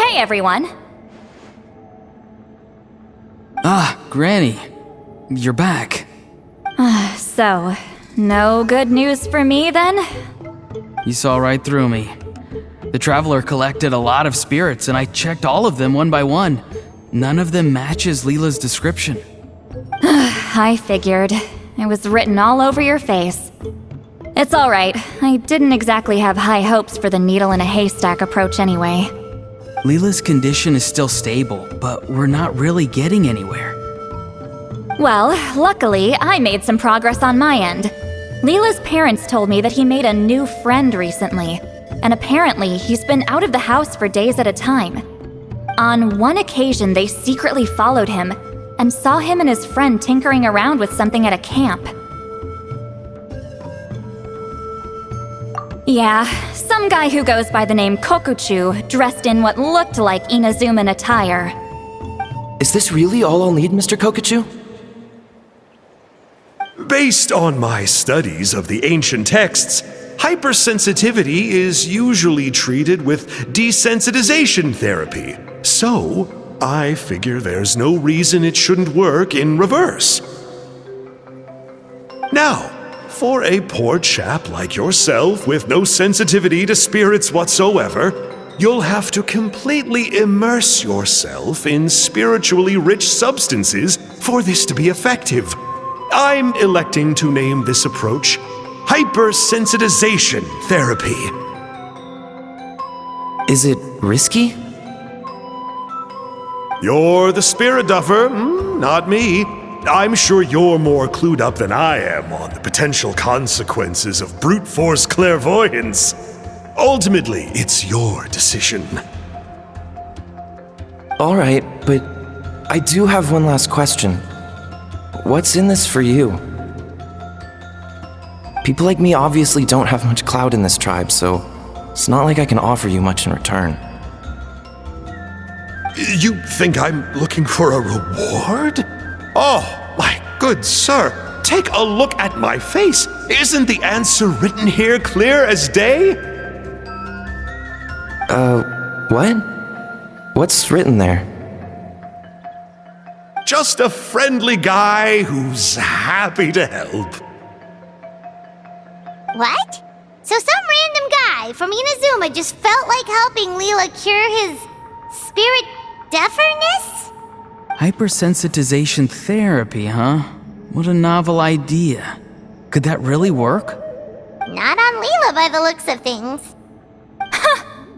Hey everyone! Ah, Granny. You're back. So, no good news for me then? You saw right through me. The Traveler collected a lot of spirits and I checked all of them one by one. None of them matches Leyla's description. I figured. It was written all over your face. It's alright. I didn't exactly have high hopes for the needle in a haystack approach anyway. Leyla's condition is still stable, but we're not really getting anywhere. Well, luckily, I made some progress on my end. Leyla's parents told me that he made a new friend recently, and apparently he's been out of the house for days at a time. On one occasion, they secretly followed him and saw him and his friend tinkering around with something at a camp. Yeah, some guy who goes by the name Kokuchu, dressed in what looked like Inazuman attire. Is this really all I'll need, Mr. Kokuchu? Based on my studies of the ancient texts, hypersensitivity is usually treated with desensitization therapy. So, I figure there's no reason it shouldn't work in reverse. Now, for a poor chap like yourself with no sensitivity to spirits whatsoever, you'll have to completely immerse yourself in spiritually rich substances for this to be effective. I'm electing to name this approach hypersensitization therapy. Is it risky? You're the spirit duffer, not me. I'm sure you're more clued up than I am on the potential consequences of brute force clairvoyance. Ultimately, it's your decision. All right, but I do have one last question. What's in this for you? People like me obviously don't have much clout in this tribe, so it's not like I can offer you much in return. You think I'm looking for a reward? Oh, my good sir, take a look at my face. Isn't the answer written here clear as day? What? What's written there? Just a friendly guy who's happy to help. What? So some random guy from Inazuma just felt like helping Leyla cure his spirit deafness? Hypersensitization therapy, huh? What a novel idea. Could that really work? Not on Leyla by the looks of things.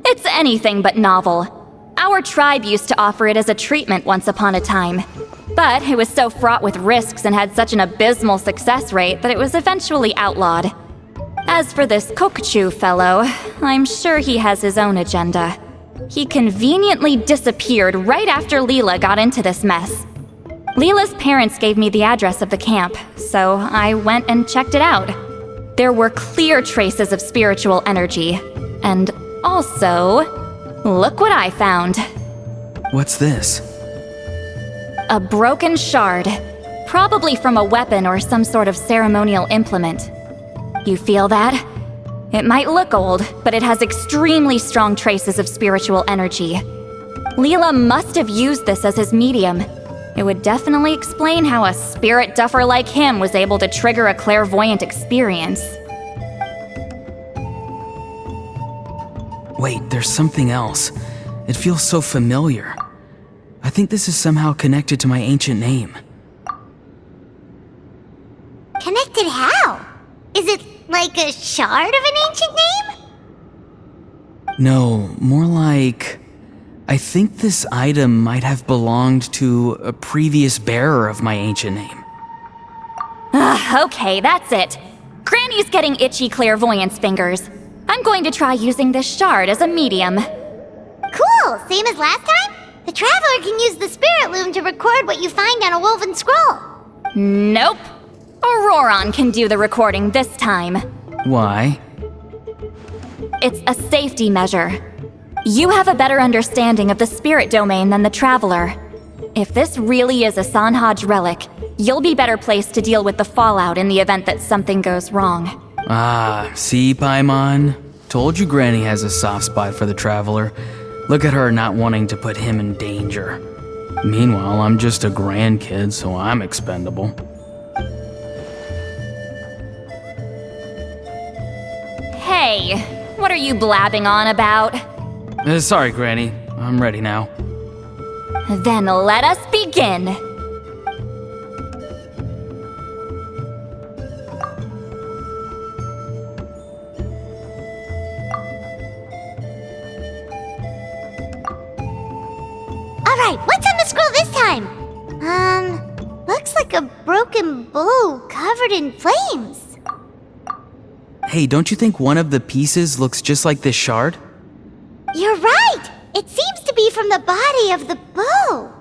It's anything but novel. Our tribe used to offer it as a treatment once upon a time. But it was so fraught with risks and had such an abysmal success rate that it was eventually outlawed. As for this Kokuchu fellow, I'm sure he has his own agenda. He conveniently disappeared right after Leyla got into this mess. Leyla's parents gave me the address of the camp, so I went and checked it out. There were clear traces of spiritual energy. And also, look what I found. What's this? A broken shard, probably from a weapon or some sort of ceremonial implement. You feel that? It might look old, but it has extremely strong traces of spiritual energy. Leyla must have used this as his medium. It would definitely explain how a spirit duffer like him was able to trigger a clairvoyant experience. Wait, there's something else. It feels so familiar. I think this is somehow connected to my ancient name. Connected how? Is it like a shard of an ancient name? No, more like... I think this item might have belonged to a previous bearer of my ancient name. Okay, that's it. Granny's getting itchy clairvoyance fingers. I'm going to try using this shard as a medium. Cool, same as last time? The Traveler can use the Spirit Loom to record what you find on a woven scroll. Nope. Auroron can do the recording this time. Why? It's a safety measure. You have a better understanding of the spirit domain than the Traveler. If this really is a Sanhaj relic, you'll be better placed to deal with the fallout in the event that something goes wrong. Ah, see, Paimon? Told you Granny has a soft spot for the Traveler. Look at her not wanting to put him in danger. Meanwhile, I'm just a grandkid, so I'm expendable. Hey, what are you blabbing on about? Sorry, Granny. I'm ready now. Then let us begin. Alright, what's on the scroll this time? Looks like a broken bow covered in flames. Hey, don't you think one of the pieces looks just like this shard? You're right! It seems to be from the body of the bow.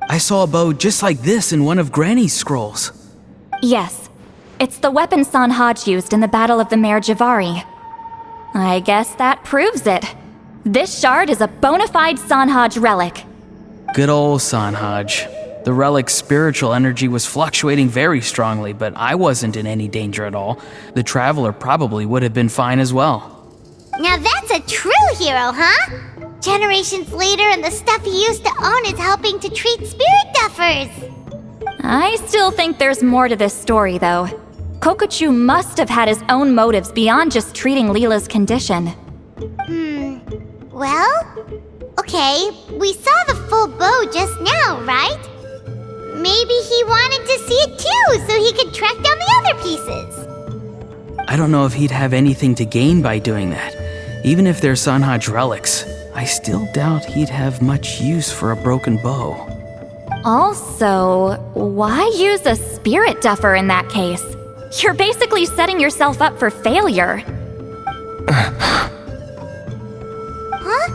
I saw a bow just like this in one of Granny's scrolls. Yes, it's the weapon Sanhaj used in the Battle of the Mare Javari. I guess that proves it. This shard is a bona fide Sanhaj relic. Good old Sanhaj. The relic's spiritual energy was fluctuating very strongly, but I wasn't in any danger at all. The Traveler probably would have been fine as well. Now that's a true hero, huh? Generations later and the stuff he used to own is helping to treat spirit duffers. I still think there's more to this story, though. Kokochu must have had his own motives beyond just treating Leyla's condition. Well, okay, we saw the full bow just now, right? Maybe he wanted to see it too, so he could track down the other pieces. I don't know if he'd have anything to gain by doing that. Even if they're Sanhaj relics, I still doubt he'd have much use for a broken bow. Also, why use a spirit duffer in that case? You're basically setting yourself up for failure. Huh?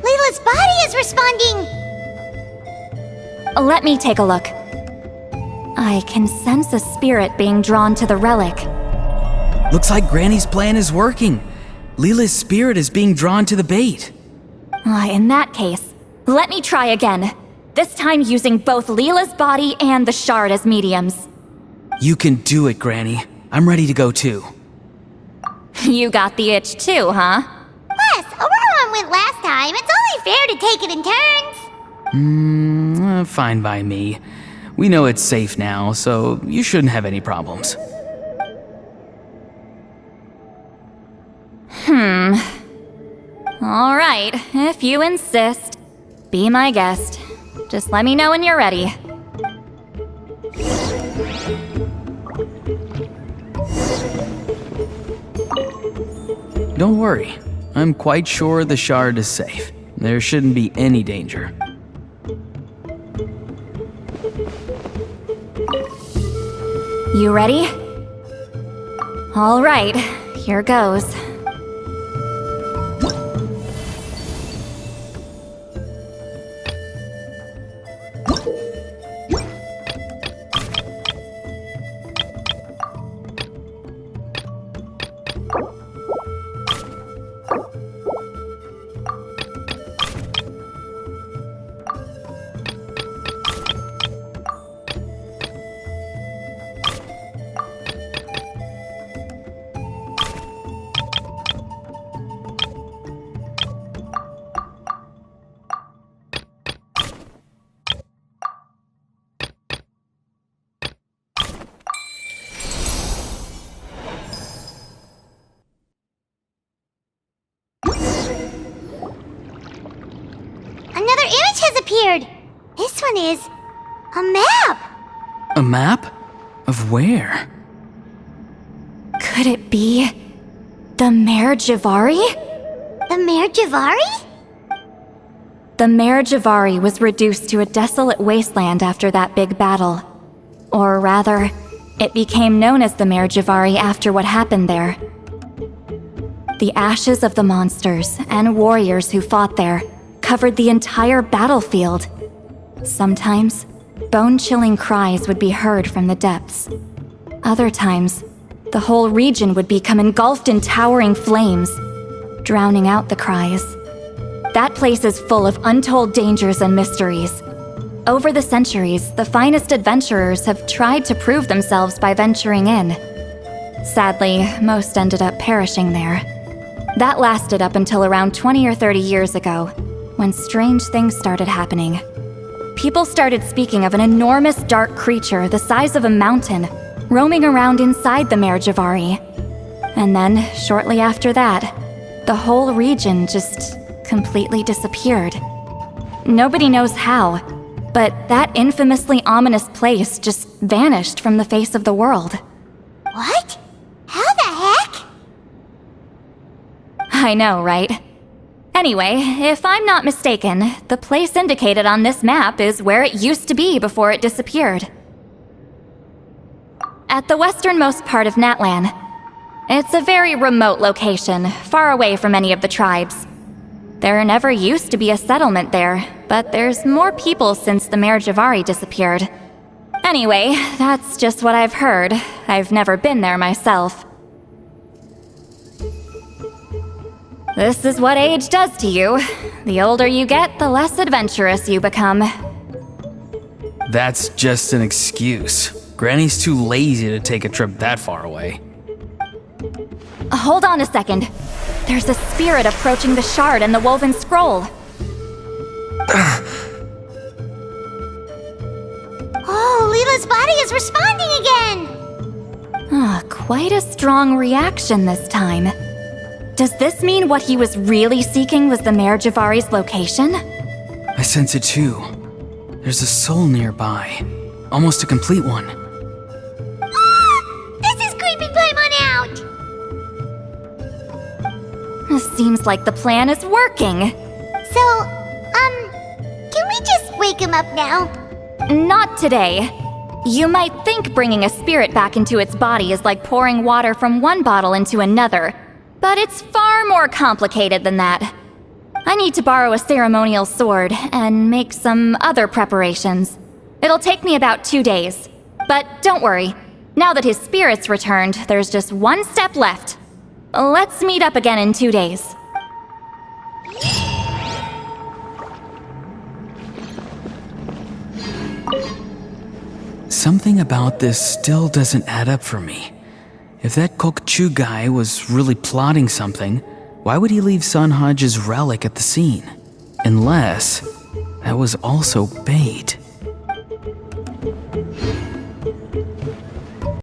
Layla's body is responding! Let me take a look. I can sense a spirit being drawn to the relic. Looks like Granny's plan is working. Leyla's spirit is being drawn to the bait. In that case, let me try again. This time using both Leyla's body and the shard as mediums. You can do it, Granny. I'm ready to go too. You got the itch too, huh? Plus, Auroran went last time. It's only fair to take it in turns. Fine by me. We know it's safe now, so you shouldn't have any problems. All right, if you insist. Be my guest. Just let me know when you're ready. Don't worry. I'm quite sure the shard is safe. There shouldn't be any danger. You ready? All right, here goes. Another image has appeared. This one is a map. A map? Of where? Could it be the Mare Javari? The Mare Javari? The Mare Javari was reduced to a desolate wasteland after that big battle. Or rather, it became known as the Mare Javari after what happened there. The ashes of the monsters and warriors who fought there covered the entire battlefield. Sometimes, bone-chilling cries would be heard from the depths. Other times, the whole region would become engulfed in towering flames, drowning out the cries. That place is full of untold dangers and mysteries. Over the centuries, the finest adventurers have tried to prove themselves by venturing in. Sadly, most ended up perishing there. That lasted up until around 20 or 30 years ago, when strange things started happening. People started speaking of an enormous dark creature the size of a mountain roaming around inside the Mare Javari. And then, shortly after that, the whole region just completely disappeared. Nobody knows how, but that infamously ominous place just vanished from the face of the world. What? How the heck? I know, right? Anyway, if I'm not mistaken, the place indicated on this map is where it used to be before it disappeared. At the westernmost part of Natlan. It's a very remote location, far away from any of the tribes. There never used to be a settlement there, but there's more people since the Mare Javari disappeared. Anyway, that's just what I've heard. I've never been there myself. This is what age does to you. The older you get, the less adventurous you become. That's just an excuse. Granny's too lazy to take a trip that far away. Hold on a second. There's a spirit approaching the shard and the woven scroll. Oh, Leyla's body is responding again! Quite a strong reaction this time. Does this mean what he was really seeking was the Mare Javari's location? I sense it too. There's a soul nearby. Almost a complete one. This is creeping Paimon out! Seems like the plan is working. So, can we just wake him up now? Not today. You might think bringing a spirit back into its body is like pouring water from one bottle into another, but it's far more complicated than that. I need to borrow a ceremonial sword and make some other preparations. It'll take me about 2 days. But don't worry, now that his spirit's returned, there's just one step left. Let's meet up again in 2 days. Something about this still doesn't add up for me. If that Kokchu guy was really plotting something, why would he leave Sanhaj's relic at the scene? Unless that was also bait.